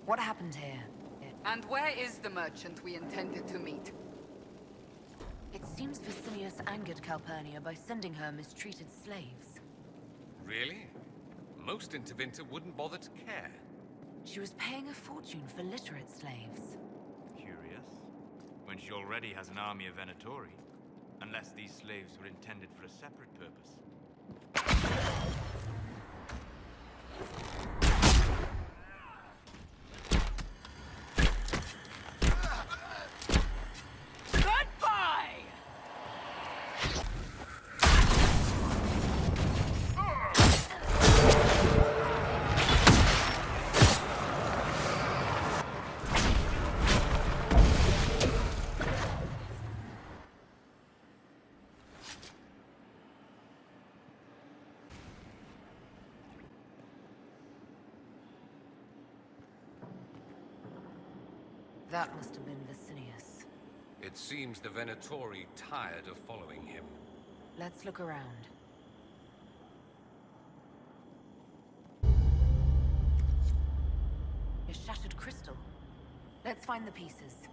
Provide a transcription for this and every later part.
What happened here? And where is the merchant we intended to meet? It seems Vicinius angered Calpurnia by sending her mistreated slaves. Really? Most Intervinter wouldn't bother to care. She was paying a fortune for literate slaves. Curious. When she already has an army of Venatori. Unless these slaves were intended for a separate purpose. That must have been Vicinius. It seems the Venatori tired of following him. Let's look around. A shattered crystal. Let's find the pieces.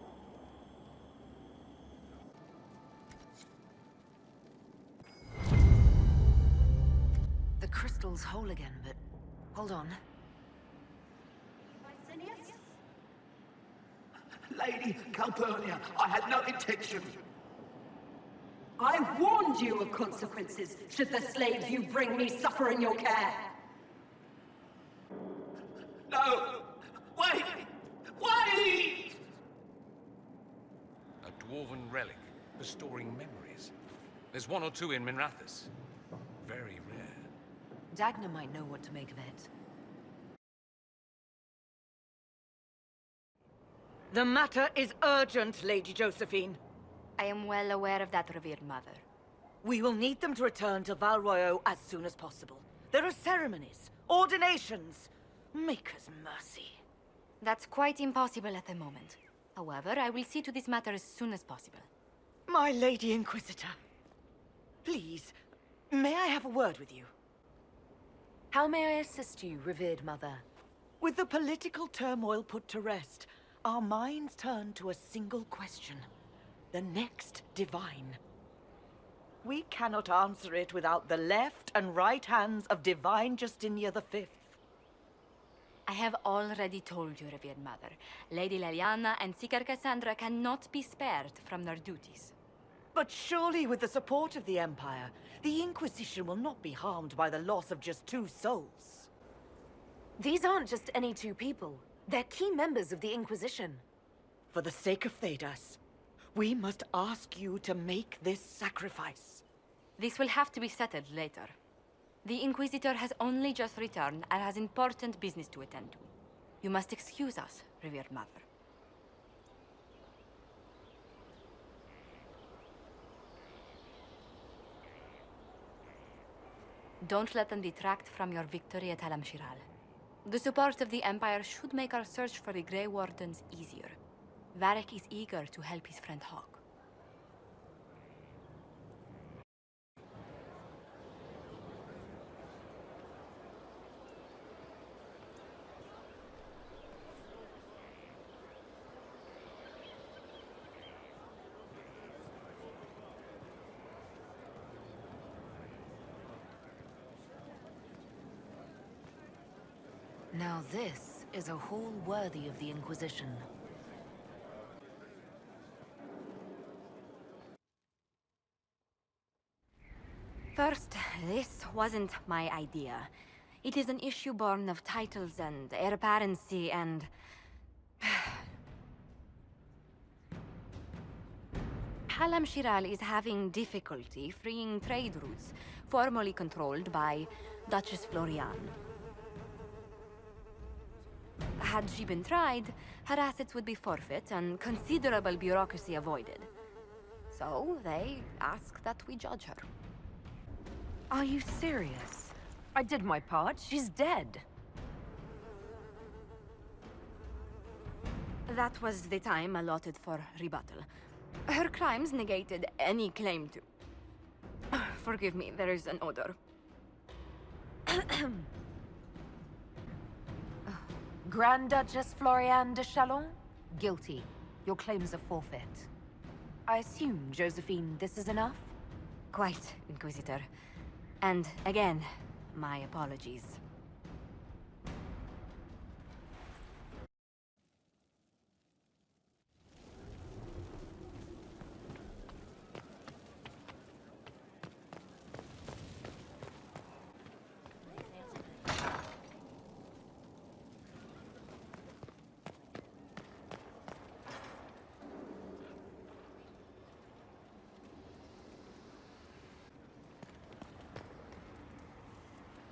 The crystal's whole again, but hold on. Lady Calpurnia, I had no intention. I warned you of consequences should the slaves you bring me suffer in your care. No! Wait! Wait! A dwarven relic, restoring memories. There's one or two in Minrathous. Very rare. Dagna might know what to make of it. The matter is urgent, Lady Josephine. I am well aware of that, revered mother. We will need them to return to Val Royeaux as soon as possible. There are ceremonies, ordinations. Maker's mercy. That's quite impossible at the moment. However, I will see to this matter as soon as possible. My Lady Inquisitor. Please, may I have a word with you? How may I assist you, revered mother? With the political turmoil put to rest, our minds turn to a single question. The next divine. We cannot answer it without the left and right hands of Divine Justinia V. I have already told you, revered mother. Lady Leliana and Seeker Cassandra cannot be spared from their duties. But surely with the support of the Empire, the Inquisition will not be harmed by the loss of just 2 souls. These aren't just any 2 people. They're key members of the Inquisition. For the sake of Thedas, we must ask you to make this sacrifice. This will have to be settled later. The Inquisitor has only just returned and has important business to attend to. You must excuse us, revered mother. Don't let them detract from your victory at Alam-Shiral. The support of the Empire should make our search for the Grey Wardens easier. Varric is eager to help his friend Hawk. Now this is a hall worthy of the Inquisition. First, this wasn't my idea. It is an issue born of titles and heir apparency and... Alam-Shiral is having difficulty freeing trade routes formerly controlled by Duchess Floriane. Had she been tried, her assets would be forfeit and considerable bureaucracy avoided. So they ask that we judge her. Are you serious? I did my part. She's dead. That was the time allotted for rebuttal. Her crimes negated any claim to... Forgive me, there is an odor. Grand Duchess Floriane de Chalon? Guilty. Your claims are forfeit. I assume, Josephine, this is enough? Quite, Inquisitor. And again, my apologies.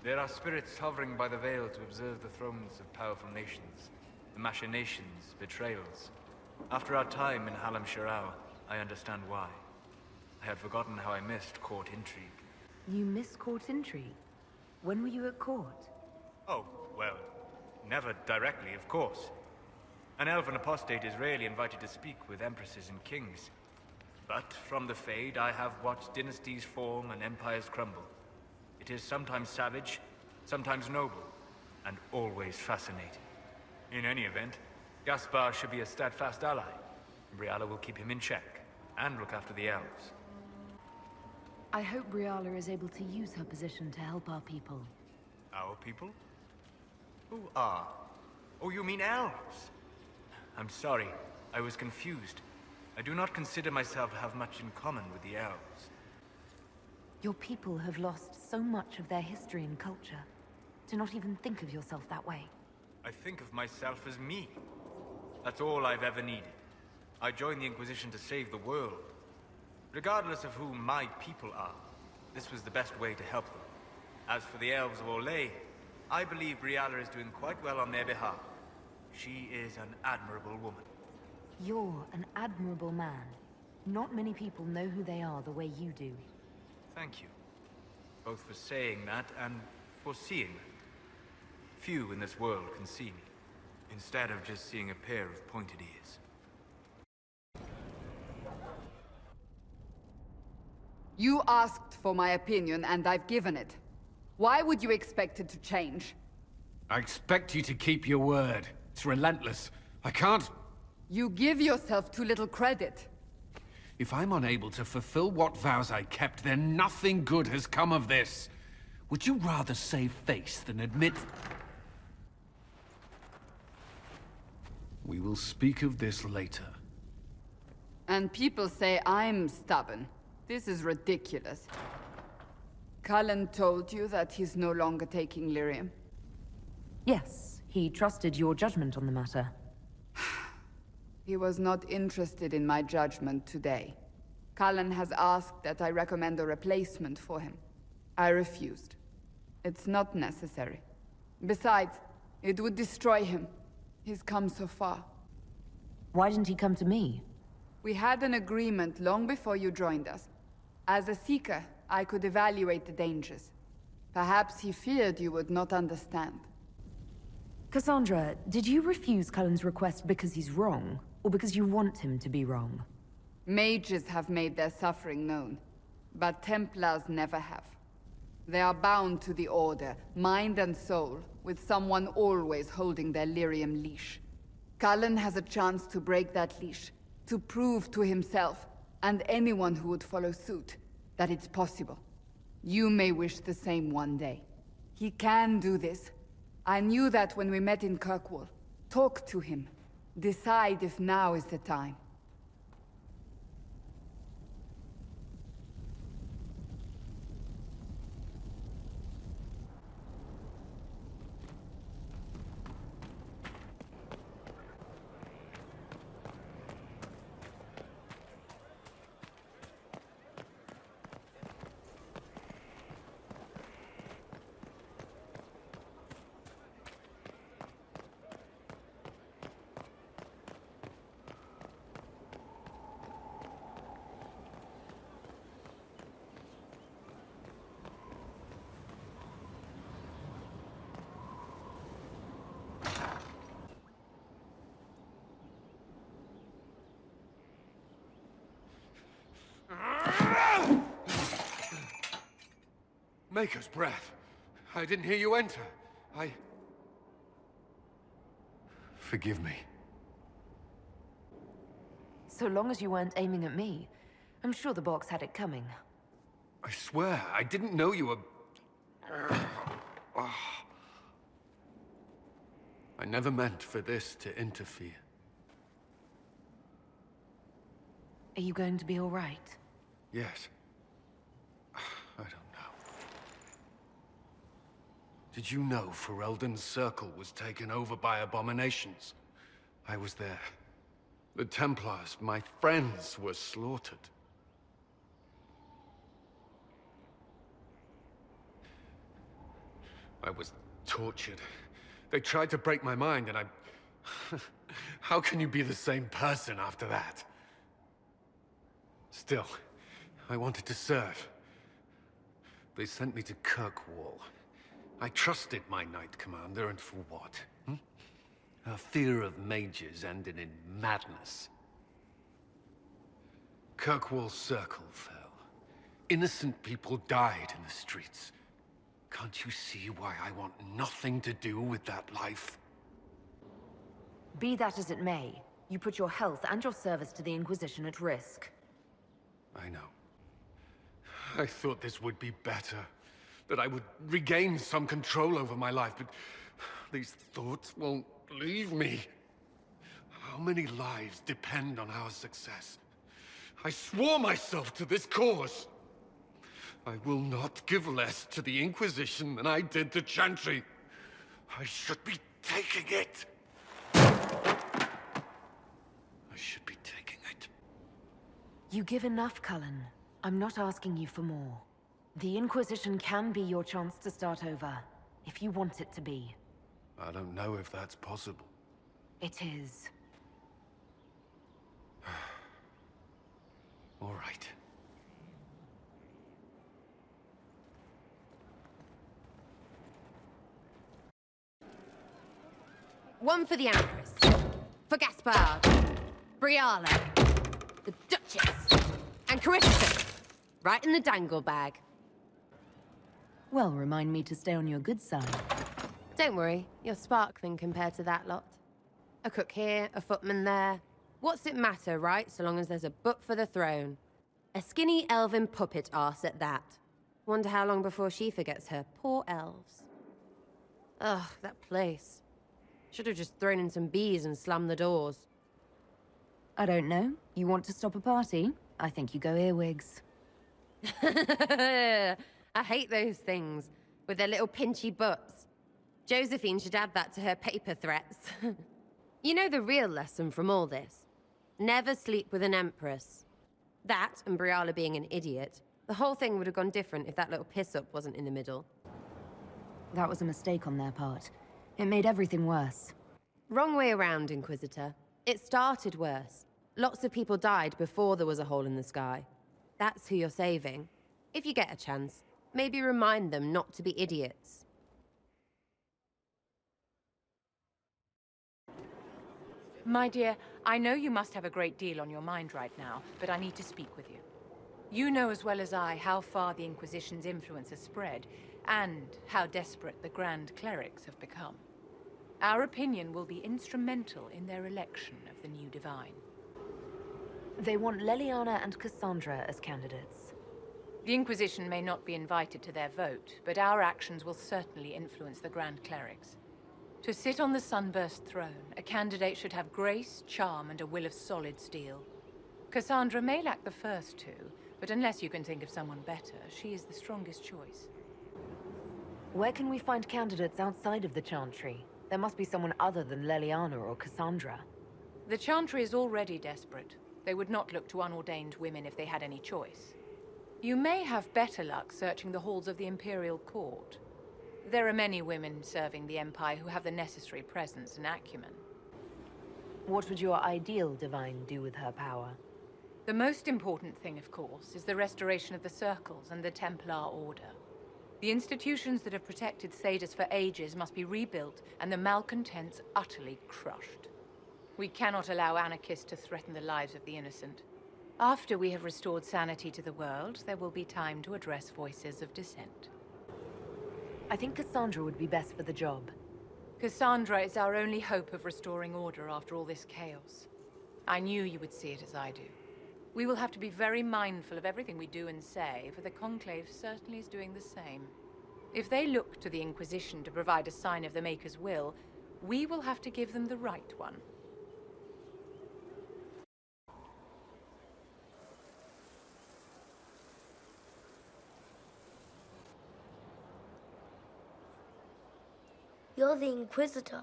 There are spirits hovering by the veil to observe the thrones of powerful nations, the machinations, betrayals. After our time in Halam Shiral, I understand why. I had forgotten how I missed court intrigue. You miss court intrigue? When were you at court? Oh, well, never directly, of course. An elven apostate is rarely invited to speak with empresses and kings. But from the Fade, I have watched dynasties form and empires crumble. It is sometimes savage, sometimes noble, and always fascinating. In any event, Gaspar should be a steadfast ally. Briala will keep him in check, and look after the elves. I hope Briala is able to use her position to help our people. Our people? Who are? Oh, you mean elves? I'm sorry, I was confused. I do not consider myself to have much in common with the elves. Your people have lost so much of their history and culture. To not even think of yourself that way. I think of myself as me. That's all I've ever needed. I joined the Inquisition to save the world. Regardless of who my people are, this was the best way to help them. As for the elves of Orlais, I believe Briala is doing quite well on their behalf. She is an admirable woman. You're an admirable man. Not many people know who they are the way you do. Thank you. Both for saying that and for seeing that. Few in this world can see me, instead of just seeing a pair of pointed ears. You asked for my opinion, and I've given it. Why would you expect it to change? I expect you to keep your word. It's relentless. I can't... You give yourself too little credit. If I'm unable to fulfill what vows I kept, then nothing good has come of this. Would you rather save face than admit... We will speak of this later. And people say I'm stubborn. This is ridiculous. Cullen told you that he's no longer taking lyrium? Yes, he trusted your judgment on the matter. He was not interested in my judgment today. Cullen has asked that I recommend a replacement for him. I refused. It's not necessary. Besides, it would destroy him. He's come so far. Why didn't he come to me? We had an agreement long before you joined us. As a Seeker, I could evaluate the dangers. Perhaps he feared you would not understand. Cassandra, did you refuse Cullen's request because he's wrong? Or because you want him to be wrong? Mages have made their suffering known, but Templars never have. They are bound to the Order, mind and soul, with someone always holding their lyrium leash. Cullen has a chance to break that leash, to prove to himself, and anyone who would follow suit, that it's possible. You may wish the same one day. He can do this. I knew that when we met in Kirkwall. Talk to him. Decide if now is the time. Maker's breath. I didn't hear you enter. Forgive me. So long as you weren't aiming at me, I'm sure the box had it coming. I swear, I didn't know you were... I never meant for this to interfere. Are you going to be all right? Yes. I don't know. Did you know Ferelden's circle was taken over by abominations? I was there. The Templars, my friends, were slaughtered. I was tortured. They tried to break my mind, and I... How can you be the same person after that? Still, I wanted to serve. They sent me to Kirkwall. I trusted my Knight Commander, and for what? Her fear of mages ended in madness. Kirkwall's circle fell. Innocent people died in the streets. Can't you see why I want nothing to do with that life? Be that as it may, you put your health and your service to the Inquisition at risk. I know. I thought this would be better. That I would regain some control over my life, but these thoughts won't leave me. How many lives depend on our success? I swore myself to this cause. I will not give less to the Inquisition than I did to Chantry. I should be taking it. I should be taking it. You give enough, Cullen. I'm not asking you for more. The Inquisition can be your chance to start over, if you want it to be. I don't know if that's possible. It is. All right. One for the Empress. For Gaspard. Briala. The Duchess. And Christopher. Right in the dangle bag. Well, remind me to stay on your good side. Don't worry, you're sparkling compared to that lot. A cook here, a footman there. What's it matter, right, so long as there's a book for the throne? A skinny elven puppet arse at that. Wonder how long before she forgets her poor elves. Ugh, that place. Should have just thrown in some bees and slammed the doors. I don't know. You want to stop a party? I think you go earwigs. I hate those things, with their little pinchy butts. Josephine should add that to her paper threats. You know the real lesson from all this? Never sleep with an Empress. That, and Briala being an idiot, the whole thing would have gone different if that little piss-up wasn't in the middle. That was a mistake on their part. It made everything worse. Wrong way around, Inquisitor. It started worse. Lots of people died before there was a hole in the sky. That's who you're saving. If you get a chance, maybe remind them not to be idiots. My dear, I know you must have a great deal on your mind right now, but I need to speak with you. You know as well as I how far the Inquisition's influence has spread, and how desperate the Grand Clerics have become. Our opinion will be instrumental in their election of the new Divine. They want Leliana and Cassandra as candidates. The Inquisition may not be invited to their vote, but our actions will certainly influence the Grand Clerics. To sit on the Sunburst throne, a candidate should have grace, charm, and a will of solid steel. Cassandra may lack the first two, but unless you can think of someone better, she is the strongest choice. Where can we find candidates outside of the Chantry? There must be someone other than Leliana or Cassandra. The Chantry is already desperate. They would not look to unordained women if they had any choice. You may have better luck searching the halls of the Imperial Court. There are many women serving the Empire who have the necessary presence and acumen. What would your ideal Divine do with her power? The most important thing, of course, is the restoration of the Circles and the Templar Order. The institutions that have protected Thedas for ages must be rebuilt and the malcontents utterly crushed. We cannot allow anarchists to threaten the lives of the innocent. After we have restored sanity to the world, there will be time to address voices of dissent. I think Cassandra would be best for the job. Cassandra is our only hope of restoring order after all this chaos. I knew you would see it as I do. We will have to be very mindful of everything we do and say, for the Conclave certainly is doing the same. If they look to the Inquisition to provide a sign of the Maker's will, we will have to give them the right one. You're the Inquisitor.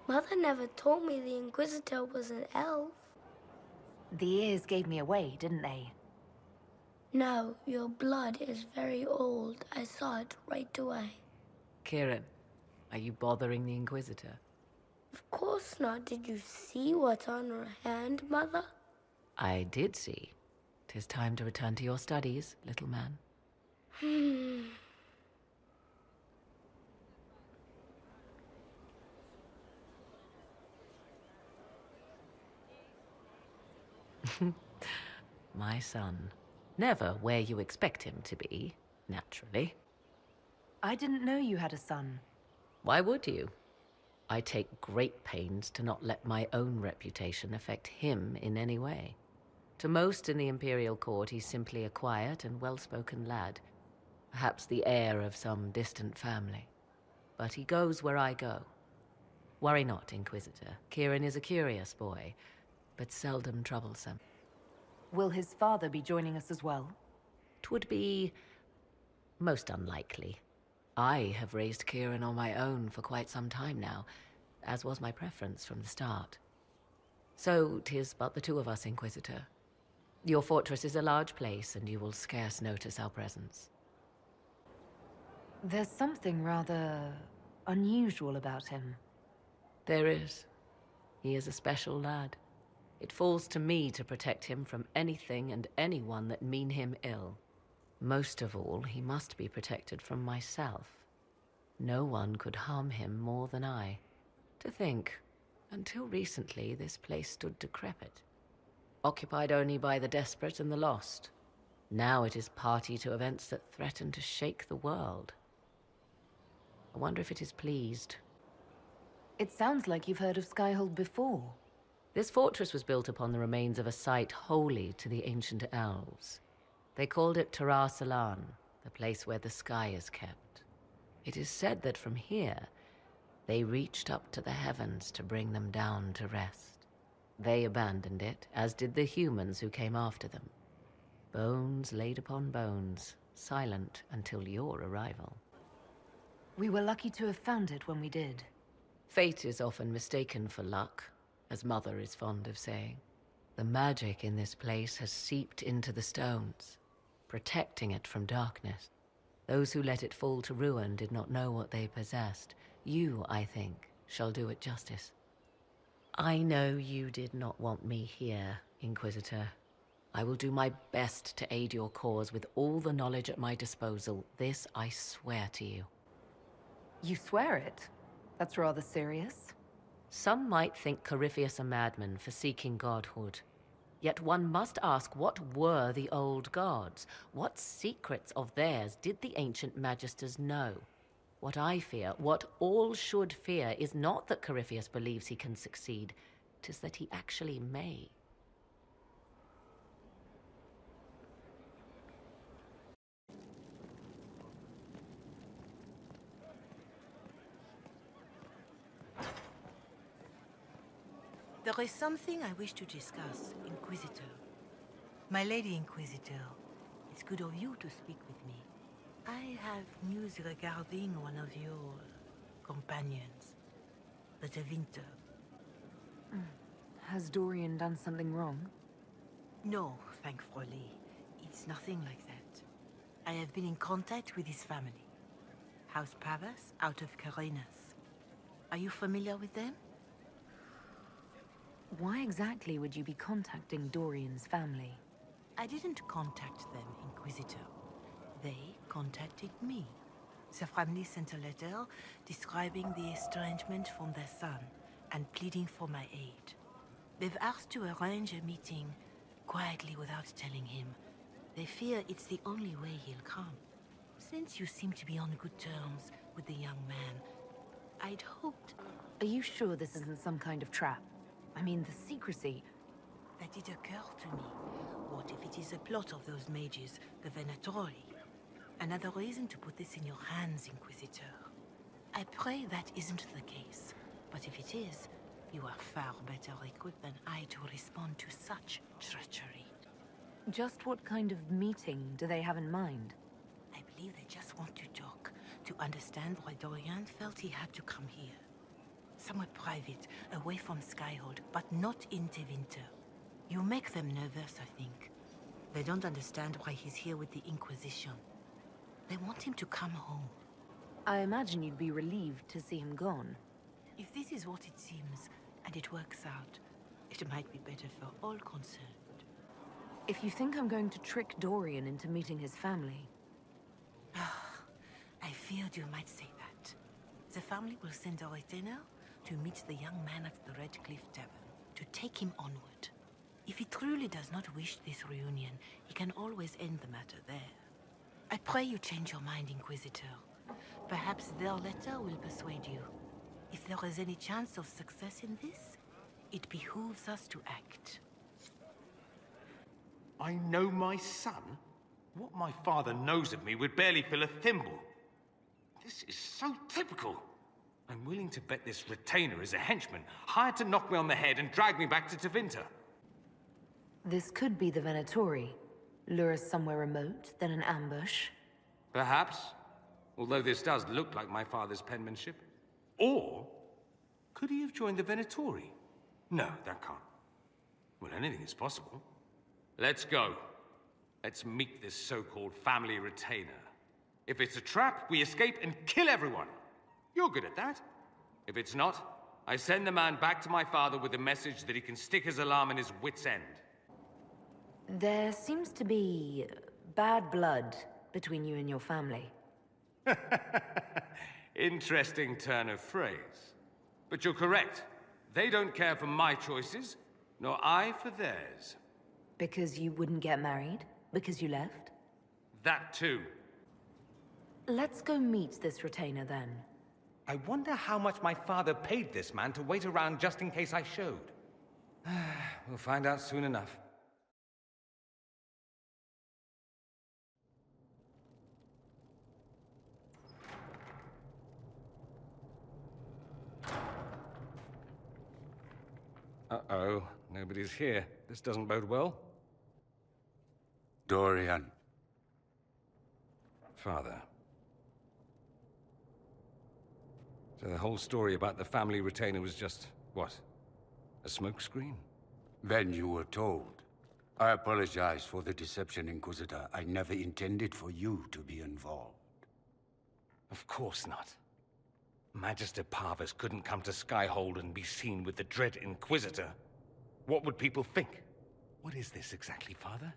Mother never told me the Inquisitor was an elf. The ears gave me away, didn't they? No, your blood is very old. I saw it right away. Kieran, are you bothering the Inquisitor? Of course not. Did you see what's on her hand, Mother? I did see. 'Tis time to return to your studies, little man. My son. Never where you expect him to be, naturally. I didn't know you had a son. Why would you? I take great pains to not let my own reputation affect him in any way. To most in the Imperial Court, he's simply a quiet and well-spoken lad. Perhaps the heir of some distant family. But he goes where I go. Worry not, Inquisitor. Kieran is a curious boy, but seldom troublesome. Will his father be joining us as well? 'Twould be most unlikely. I have raised Kieran on my own for quite some time now, as was my preference from the start. So 'tis but the two of us, Inquisitor. Your fortress is a large place, and you will scarce notice our presence. There's something rather unusual about him. There is. He is a special lad. It falls to me to protect him from anything and anyone that mean him ill. Most of all, he must be protected from myself. No one could harm him more than I. To think, until recently, this place stood decrepit, occupied only by the desperate and the lost. Now it is party to events that threaten to shake the world. I wonder if it is pleased. It sounds like you've heard of Skyhold before. This fortress was built upon the remains of a site holy to the ancient elves. They called it Tara Salan, the place where the sky is kept. It is said that from here, they reached up to the heavens to bring them down to rest. They abandoned it, as did the humans who came after them. Bones laid upon bones, silent until your arrival. We were lucky to have found it when we did. Fate is often mistaken for luck, as Mother is fond of saying. The magic in this place has seeped into the stones, protecting it from darkness. Those who let it fall to ruin did not know what they possessed. You, I think, shall do it justice. I know you did not want me here, Inquisitor. I will do my best to aid your cause with all the knowledge at my disposal. This I swear to you. You swear it? That's rather serious. Some might think Corypheus a madman for seeking godhood. Yet one must ask, what were the old gods? What secrets of theirs did the ancient magisters know? What I fear, what all should fear, is not that Corypheus believes he can succeed. 'Tis that he actually may. There is something I wish to discuss, Inquisitor. My Lady Inquisitor, it's good of you to speak with me. I have news regarding one of your companions, the De Winter. Has Dorian done something wrong? No, thankfully. It's nothing like that. I have been in contact with his family. House Pavas out of Carenas. Are you familiar with them? Why exactly would you be contacting Dorian's family? I didn't contact them, Inquisitor. They contacted me. The family sent a letter describing the estrangement from their son and pleading for my aid. They've asked to arrange a meeting quietly without telling him. They fear it's the only way he'll come. Since you seem to be on good terms with the young man, I'd hoped... Are you sure this isn't some kind of trap? I mean, the secrecy... That did occur to me. What if it is a plot of those mages, the Venatori? Another reason to put this in your hands, Inquisitor. I pray that isn't the case. But if it is, you are far better equipped than I to respond to such treachery. Just what kind of meeting do they have in mind? I believe they just want to talk, to understand why Dorian felt he had to come here. Somewhere private, away from Skyhold, but not in Tevinter. You make them nervous, I think. They don't understand why he's here with the Inquisition. They want him to come home. I imagine you'd be relieved to see him gone. If this is what it seems, and it works out, it might be better for all concerned. If you think I'm going to trick Dorian into meeting his family... I feared you might say that. The family will send a retainer to meet the young man at the Red Cliff Tavern, to take him onward. If he truly does not wish this reunion, he can always end the matter there. I pray you change your mind, Inquisitor. Perhaps their letter will persuade you. If there is any chance of success in this, it behooves us to act. I know my son? What my father knows of me would barely fill a thimble. This is so typical. I'm willing to bet this retainer is a henchman, hired to knock me on the head and drag me back to Tevinter. This could be the Venatori. Lure us somewhere remote, then an ambush. Perhaps. Although this does look like my father's penmanship. Or, could he have joined the Venatori? No, that can't. Well, anything is possible. Let's go. Let's meet this so-called family retainer. If it's a trap, we escape and kill everyone. You're good at that. If it's not, I send the man back to my father with a message that he can stick his alarm in his wit's end. There seems to be bad blood between you and your family. Interesting turn of phrase. But you're correct. They don't care for my choices, nor I for theirs. Because you wouldn't get married? Because you left? That too. Let's go meet this retainer then. I wonder how much my father paid this man to wait around just in case I showed. We'll find out soon enough. Uh-oh, nobody's here. This doesn't bode well. Dorian. Father. So the whole story about the family retainer was just, what? A smokescreen? Then you were told. I apologize for the deception, Inquisitor. I never intended for you to be involved. Of course not. Magister Parvus couldn't come to Skyhold and be seen with the dread Inquisitor. What would people think? What is this exactly, Father?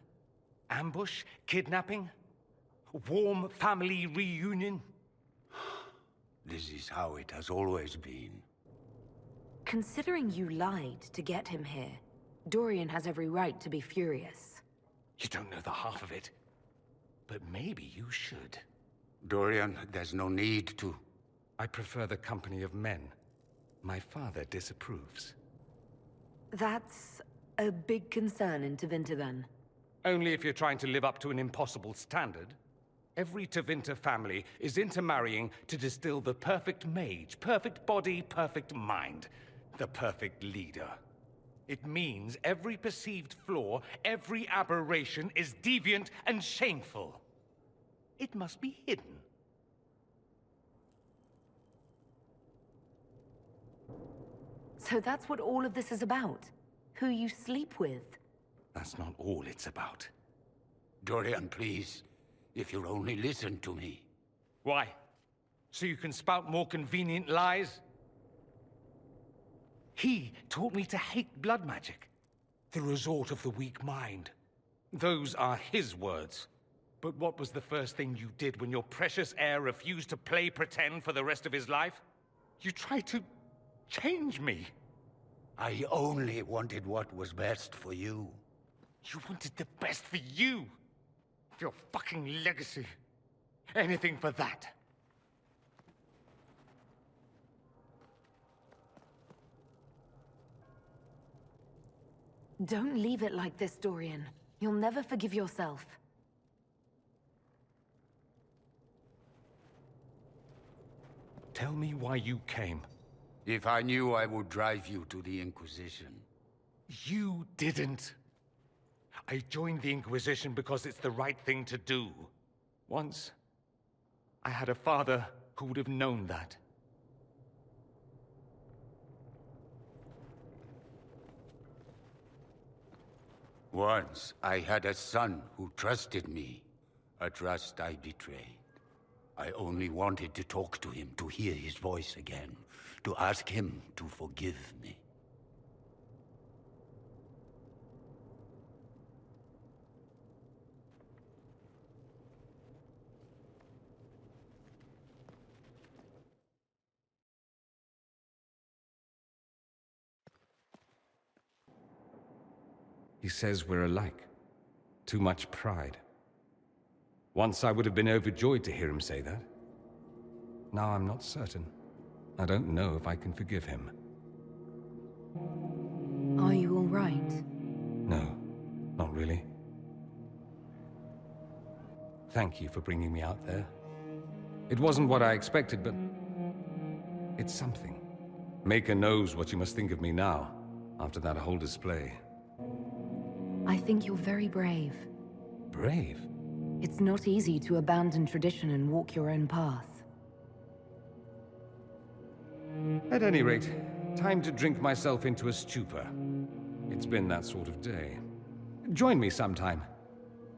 Ambush? Kidnapping? Warm family reunion? This is how it has always been. Considering you lied to get him here, Dorian has every right to be furious. You don't know the half of it. But maybe you should. Dorian, there's no need to... I prefer the company of men. My father disapproves. That's a big concern in Tevinter, then? Only if you're trying to live up to an impossible standard. Every Tevinter family is intermarrying to distill the perfect mage, perfect body, perfect mind. The perfect leader. It means every perceived flaw, every aberration is deviant and shameful. It must be hidden. So that's what all of this is about? Who you sleep with? That's not all it's about. Dorian, please. If you'll only listen to me. Why? So you can spout more convenient lies? He taught me to hate blood magic. The resort of the weak mind. Those are his words. But what was the first thing you did when your precious heir refused to play pretend for the rest of his life? You tried to change me. I only wanted what was best for you. You wanted the best for you? Your fucking legacy. Anything for that. Don't leave it like this, Dorian. You'll never forgive yourself. Tell me why you came. If I knew, I would drive you to the Inquisition. You didn't. I joined the Inquisition because it's the right thing to do. Once, I had a father who would have known that. Once, I had a son who trusted me. A trust I betrayed. I only wanted to talk to him, to hear his voice again, to ask him to forgive me. He says we're alike. Too much pride. Once I would have been overjoyed to hear him say that. Now I'm not certain. I don't know if I can forgive him. Are you all right? No, not really. Thank you for bringing me out there. It wasn't what I expected, but it's something. Maker knows what you must think of me now, after that whole display. I think you're very brave. Brave? It's not easy to abandon tradition and walk your own path. At any rate, time to drink myself into a stupor. It's been that sort of day. Join me sometime,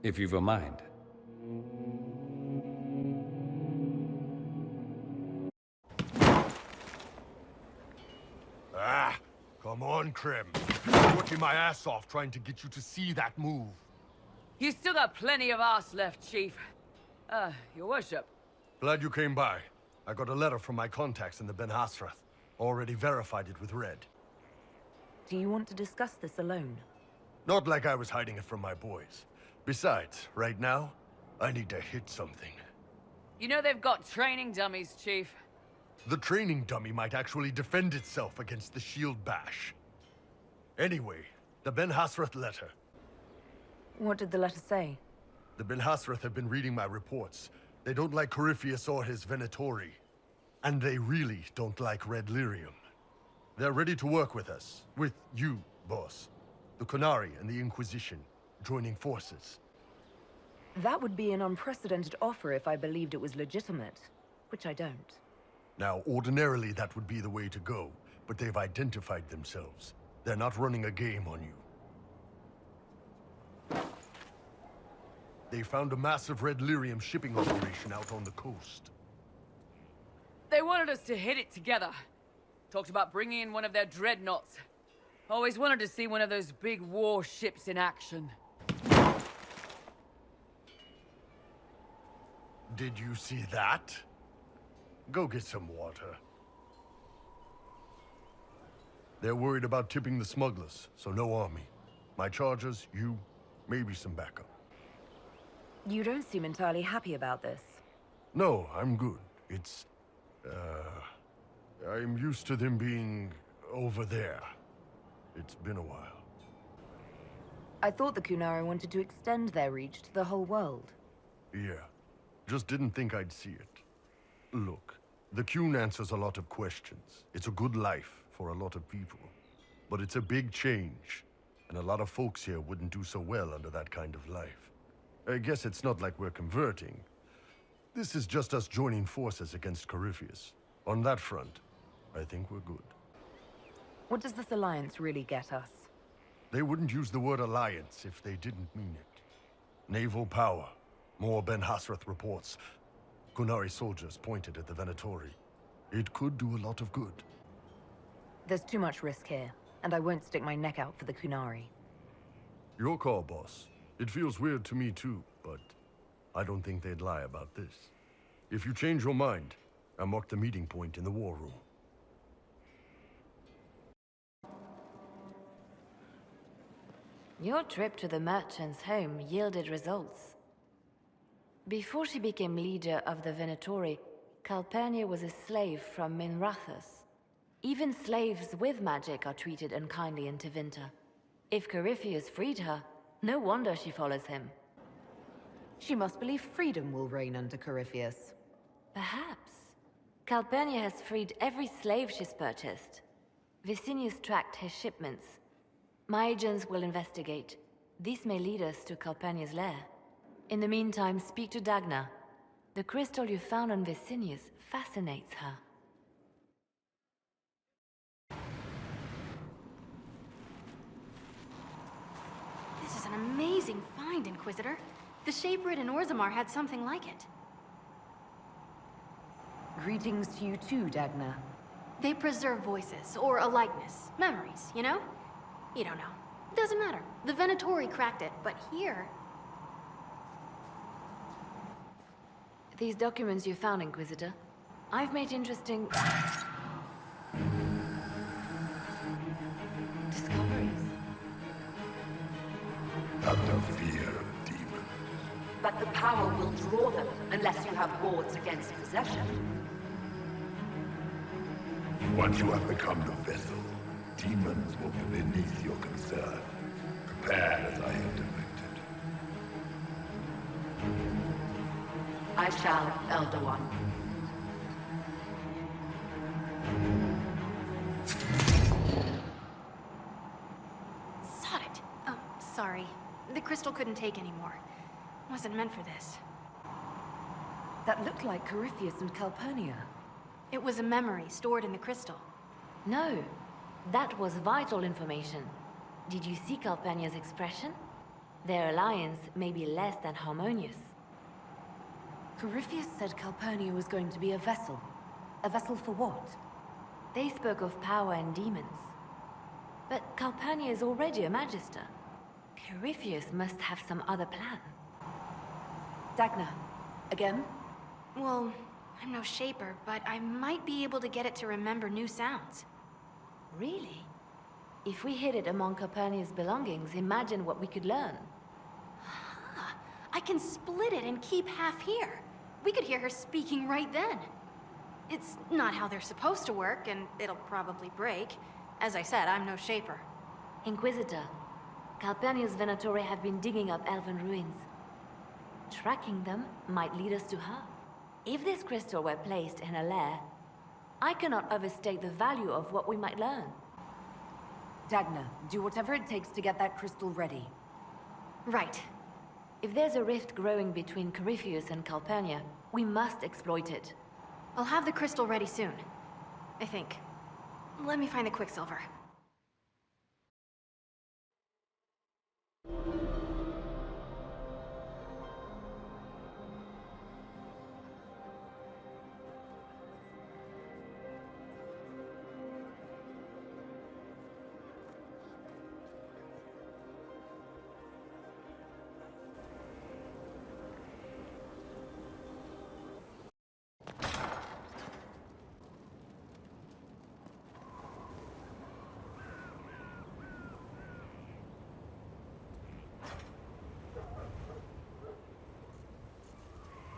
if you've a mind. Come on, Krim. I'm working my ass off trying to get you to see that move. You still got plenty of arse left, Chief. Your worship. Glad you came by. I got a letter from my contacts in the Ben Hasrath. Already verified it with Red. Do you want to discuss this alone? Not like I was hiding it from my boys. Besides, right now, I need to hit something. You know they've got training dummies, Chief. The training dummy might actually defend itself against the shield bash. Anyway, the Ben Hasrath letter. What did the letter say? The Ben Hasrath have been reading my reports. They don't like Corypheus or his Venatori. And they really don't like Red Lyrium. They're ready to work with us. With you, boss. The Qunari and the Inquisition, joining forces. That would be an unprecedented offer if I believed it was legitimate, which I don't. Now, ordinarily that would be the way to go, but they've identified themselves. They're not running a game on you. They found a massive Red Lyrium shipping operation out on the coast. They wanted us to hit it together. Talked about bringing in one of their dreadnoughts. Always wanted to see one of those big warships in action. Did you see that? Go get some water. They're worried about tipping the smugglers, so no army. My charges, you, maybe some backup. You don't seem entirely happy about this. No, I'm good. It's... I'm used to them being over there. It's been a while. I thought the Qunari wanted to extend their reach to the whole world. Yeah. Just didn't think I'd see it. Look, the Qun answers a lot of questions. It's a good life for a lot of people. But it's a big change, and a lot of folks here wouldn't do so well under that kind of life. I guess it's not like we're converting. This is just us joining forces against Corypheus. On that front, I think we're good. What does this alliance really get us? They wouldn't use the word alliance if they didn't mean it. Naval power. More Ben Hasrath reports. Qunari soldiers pointed at the Venatori. It could do a lot of good. There's too much risk here, and I won't stick my neck out for the Qunari. Your call, boss. It feels weird to me too, but I don't think they'd lie about this. If you change your mind, I'll mark the meeting point in the war room. Your trip to the merchant's home yielded results. Before she became leader of the Venatori, Calpurnia was a slave from Minrathous. Even slaves with magic are treated unkindly in Tevinter. If Corypheus freed her, no wonder she follows him. She must believe freedom will reign under Corypheus. Perhaps. Calpurnia has freed every slave she's purchased. Vicinius tracked his shipments. My agents will investigate. This may lead us to Calpurnia's lair. In the meantime, speak to Dagna. The crystal you found on Vicinius fascinates her. This is an amazing find, Inquisitor. The Shaper in Orzammar had something like it. Greetings to you too, Dagna. They preserve voices, or a likeness, memories, you know? You don't know. Doesn't matter. The Venatori cracked it, but here... These documents you found, Inquisitor. I've made interesting... discoveries. Not the fear, demon. But the power will draw them unless you have wards against possession. Once you have become the vessel, demons will be beneath your concern. Prepare as I have directed. I shall, Elder One. Sod it. Oh, sorry. The crystal couldn't take anymore. Wasn't meant for this. That looked like Corypheus and Calpurnia. It was a memory stored in the crystal. No, that was vital information. Did you see Calpurnia's expression? Their alliance may be less than harmonious. Corypheus said Calpurnia was going to be a vessel. A vessel for what? They spoke of power and demons. But Calpurnia is already a magister. Corypheus must have some other plan. Dagna, again? Well, I'm no shaper, but I might be able to get it to remember new sounds. Really? If we hid it among Calpurnia's belongings, imagine what we could learn. Huh. I can split it and keep half here. We could hear her speaking right then. It's not how they're supposed to work, and it'll probably break. As I said, I'm no shaper. Inquisitor, Calpurnia's Venatori have been digging up elven ruins. Tracking them might lead us to her. If this crystal were placed in a lair, I cannot overstate the value of what we might learn. Dagna, do whatever it takes to get that crystal ready. Right. If there's a rift growing between Corypheus and Calpurnia, we must exploit it. I'll have the crystal ready soon. I think. Let me find the Quicksilver.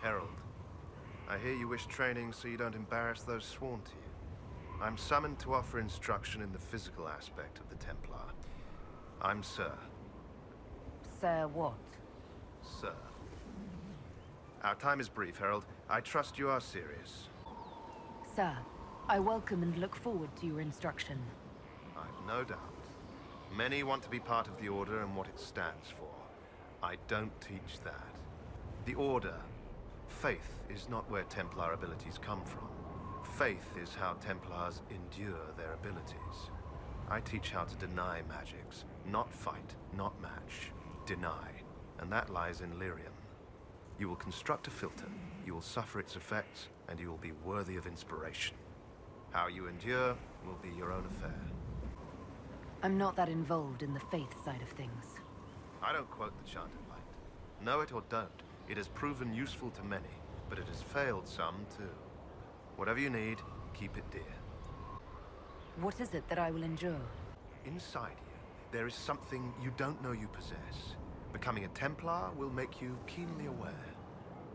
Herald, I hear you wish training so you don't embarrass those sworn to you. I'm summoned to offer instruction in the physical aspect of the Templar. I'm Sir. Sir what? Sir. Our time is brief, Herald. I trust you are serious. Sir, I welcome and look forward to your instruction. I've no doubt. Many want to be part of the Order and what it stands for. I don't teach that. The Order, faith is not where Templar abilities come from. Faith is how Templars endure their abilities. I teach how to deny magics. Not fight, not match. Deny. And that lies in lyrium. You will construct a filter, you will suffer its effects, and you will be worthy of inspiration. How you endure will be your own affair. I'm not that involved in the faith side of things. I don't quote the Chanted Light. Know it or don't, it has proven useful to many, but it has failed some too. Whatever you need, keep it dear. What is it that I will endure? Inside you, there is something you don't know you possess. Becoming a Templar will make you keenly aware.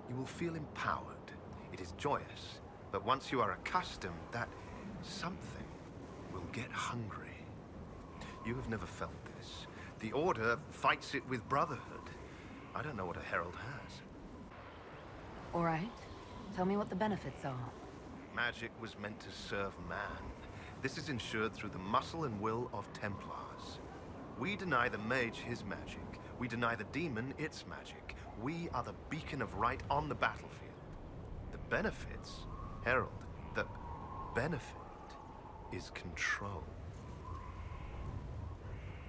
You will feel empowered. It is joyous, but once you are accustomed, that something will get hungry. You have never felt this. The Order fights it with brotherhood. I don't know what a herald has. All right. Tell me what the benefits are. Magic was meant to serve man. This is ensured through the muscle and will of Templars. We deny the mage his magic. We deny the demon its magic. We are the beacon of right on the battlefield. The benefits, Herald, the benefit is control.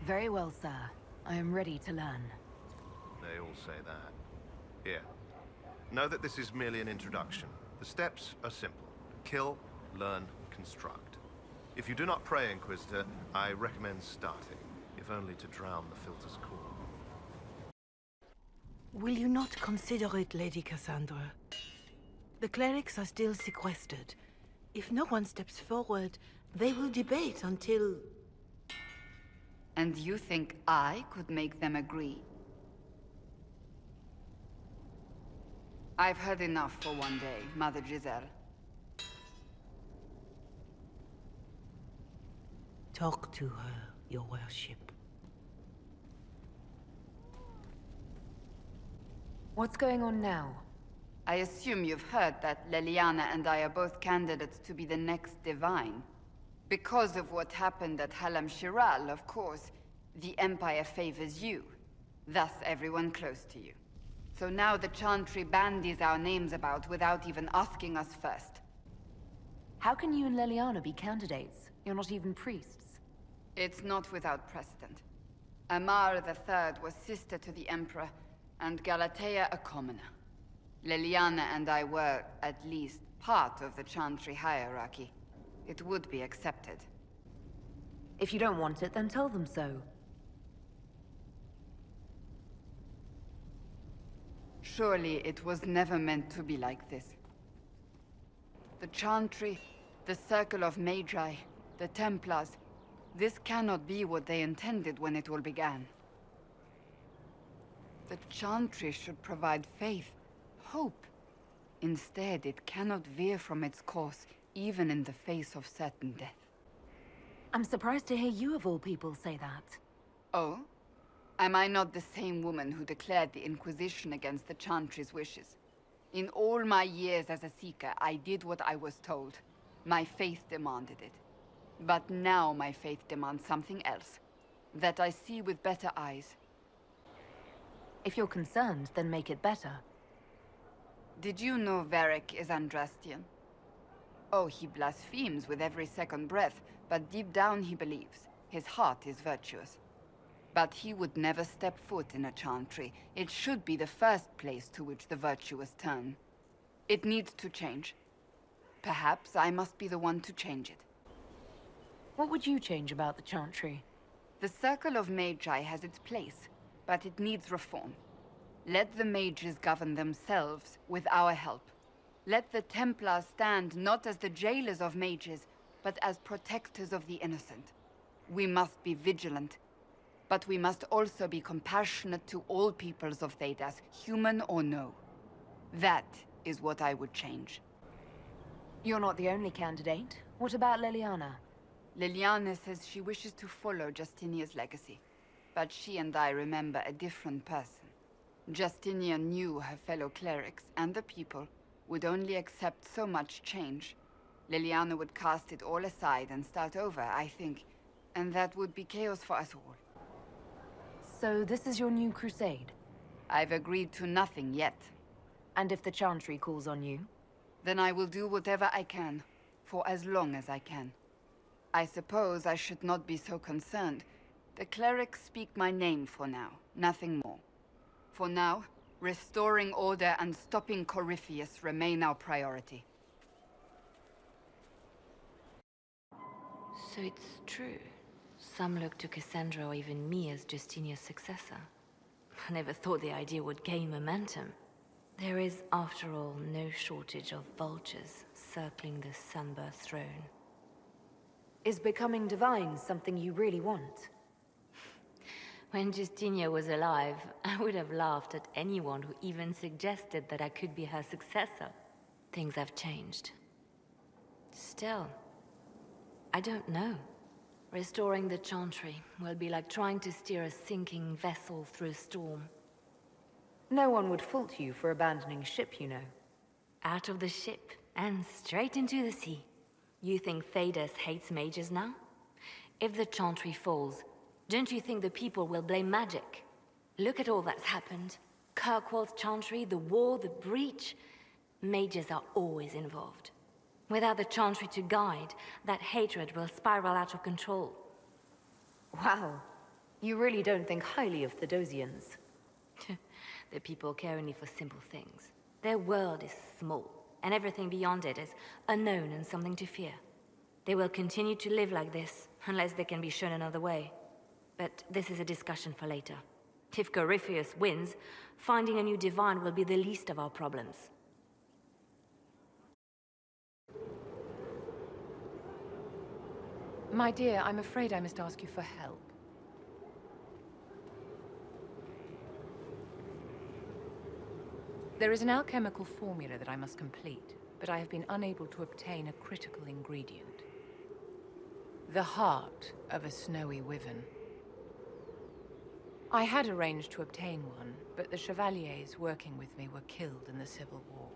Very well, sir. I am ready to learn. They all say that. Here. Know that this is merely an introduction. The steps are simple. Kill, learn, construct. If you do not pray, Inquisitor, I recommend starting, if only to drown the filter's call. Will you not consider it, Lady Cassandra? The clerics are still sequestered. If no one steps forward, they will debate until... And you think I could make them agree? I've heard enough for one day, Mother Giselle. Talk to her, your worship. What's going on now? I assume you've heard that Leliana and I are both candidates to be the next Divine. Because of what happened at Halam Shiral, of course, the Empire favors you. Thus, everyone close to you. So now the Chantry bandies our names about without even asking us first. How can you and Leliana be candidates? You're not even priests. It's not without precedent. Amar III was sister to the Emperor, and Galatea a commoner. Leliana and I were, at least, part of the Chantry hierarchy. It would be accepted. If you don't want it, then tell them so. Surely it was never meant to be like this. The Chantry, the Circle of Magi, the Templars, this cannot be what they intended when it all began. The Chantry should provide faith, hope. Instead, it cannot veer from its course, even in the face of certain death. I'm surprised to hear you of all people say that. Oh? Am I not the same woman who declared the Inquisition against the Chantry's wishes? In all my years as a Seeker, I did what I was told. My faith demanded it. But now my faith demands something else. That I see with better eyes. If you're concerned, then make it better. Did you know Varric is Andrastian? Oh, he blasphemes with every second breath, but deep down he believes. His heart is virtuous. But he would never step foot in a Chantry. It should be the first place to which the virtuous turn. It needs to change. Perhaps I must be the one to change it. What would you change about the Chantry? The Circle of Magi has its place, but it needs reform. Let the mages govern themselves with our help. Let the Templars stand not as the jailers of mages, but as protectors of the innocent. We must be vigilant, but we must also be compassionate to all peoples of Thedas, human or no. That is what I would change. You're not the only candidate. What about Leliana? Leliana says she wishes to follow Justinia's legacy, but she and I remember a different person. Justinia knew her fellow clerics and the people would only accept so much change. Leliana would cast it all aside and start over, I think, and that would be chaos for us all. So this is your new crusade? I've agreed to nothing yet. And if the Chantry calls on you? Then I will do whatever I can, for as long as I can. I suppose I should not be so concerned. The clerics speak my name for now, nothing more. For now, restoring order and stopping Corypheus remain our priority. So it's true. Some look to Cassandra or even me as Justinia's successor. I never thought the idea would gain momentum. There is, after all, no shortage of vultures circling the Sunburst throne. Is becoming divine something you really want? When Justinia was alive, I would have laughed at anyone who even suggested that I could be her successor. Things have changed. Still, I don't know. Restoring the Chantry will be like trying to steer a sinking vessel through a storm. No one would fault you for abandoning ship, you know. Out of the ship, and straight into the sea. You think Thedas hates mages now? If the Chantry falls, don't you think the people will blame magic? Look at all that's happened. Kirkwall's Chantry, the war, the breach. Mages are always involved. Without the Chantry to guide, that hatred will spiral out of control. Wow. You really don't think highly of Thedosians. The people care only for simple things. Their world is small, and everything beyond it is unknown and something to fear. They will continue to live like this, unless they can be shown another way. But this is a discussion for later. If Corypheus wins, finding a new divine will be the least of our problems. My dear, I'm afraid I must ask you for help. There is an alchemical formula that I must complete, but I have been unable to obtain a critical ingredient. The heart of a snowy wyvern. I had arranged to obtain one, but the chevaliers working with me were killed in the Civil War.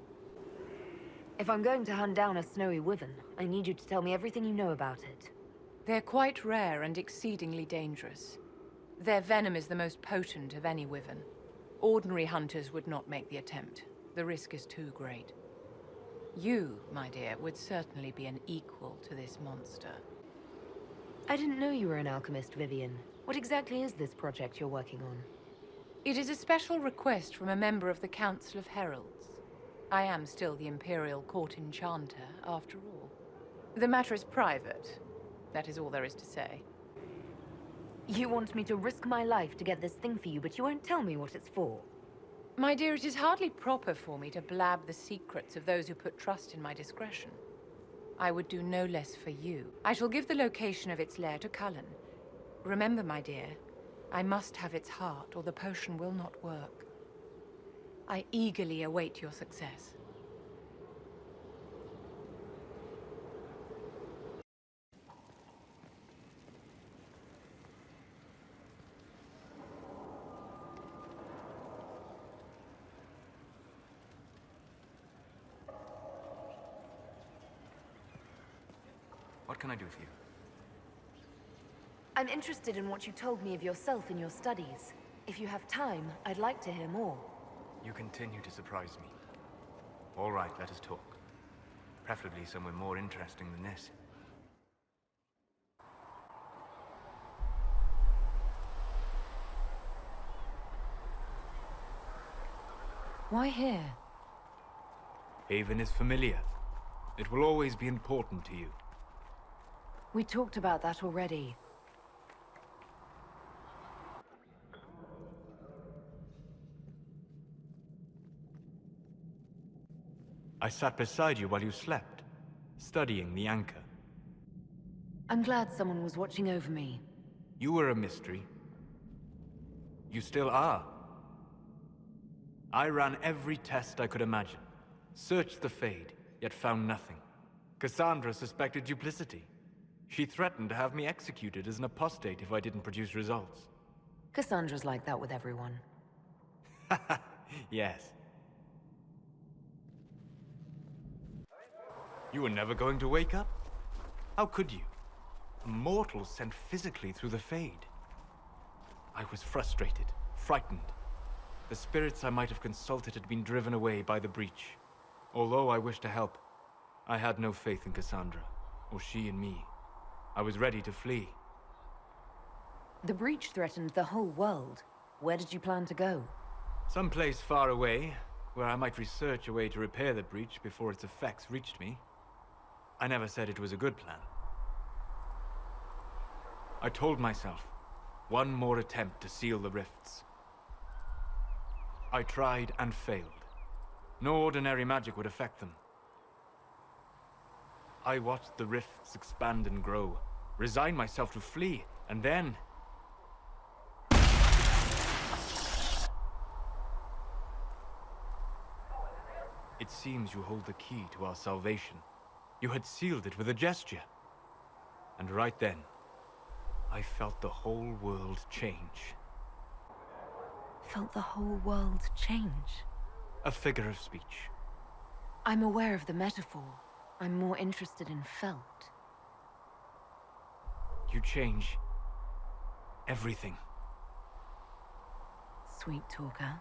If I'm going to hunt down a snowy wyvern, I need you to tell me everything you know about it. They're quite rare and exceedingly dangerous. Their venom is the most potent of any wyvern. Ordinary hunters would not make the attempt. The risk is too great. You, my dear, would certainly be an equal to this monster. I didn't know you were an alchemist, Vivian. What exactly is this project you're working on? It is a special request from a member of the Council of Heralds. I am still the Imperial Court Enchanter, after all. The matter is private. That is all there is to say. You want me to risk my life to get this thing for you, but you won't tell me what it's for. My dear, it is hardly proper for me to blab the secrets of those who put trust in my discretion. I would do no less for you. I shall give the location of its lair to Cullen. Remember, my dear, I must have its heart, or the potion will not work. I eagerly await your success. What can I do for you? I'm interested in what you told me of yourself in your studies. If you have time, I'd like to hear more. You continue to surprise me. All right, let us talk. Preferably somewhere more interesting than this. Why here? Haven is familiar. It will always be important to you. We talked about that already. I sat beside you while you slept, studying the anchor. I'm glad someone was watching over me. You were a mystery. You still are. I ran every test I could imagine. Searched the Fade, yet found nothing. Cassandra suspected duplicity. She threatened to have me executed as an apostate if I didn't produce results. Cassandra's like that with everyone. Yes. You were never going to wake up? How could you? A mortal sent physically through the Fade. I was frustrated, frightened. The spirits I might have consulted had been driven away by the breach. Although I wished to help, I had no faith in Cassandra, or she in me. I was ready to flee. The breach threatened the whole world. Where did you plan to go? Someplace far away, where I might research a way to repair the breach before its effects reached me. I never said it was a good plan. I told myself, one more attempt to seal the rifts. I tried and failed. No ordinary magic would affect them. I watched the rifts expand and grow, resigned myself to flee, and then... seems you hold the key to our salvation. You had sealed it with a gesture. And right then, I felt the whole world change. Felt the whole world change? A figure of speech. I'm aware of the metaphor. I'm more interested in felt. You change everything. Sweet talker.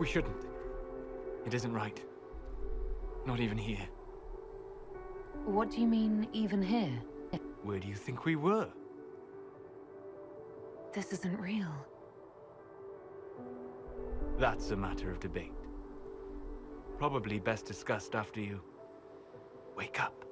We shouldn't. It isn't right. Not even here. What do you mean, even here? Where do you think we were? This isn't real. That's a matter of debate. Probably best discussed after you wake up.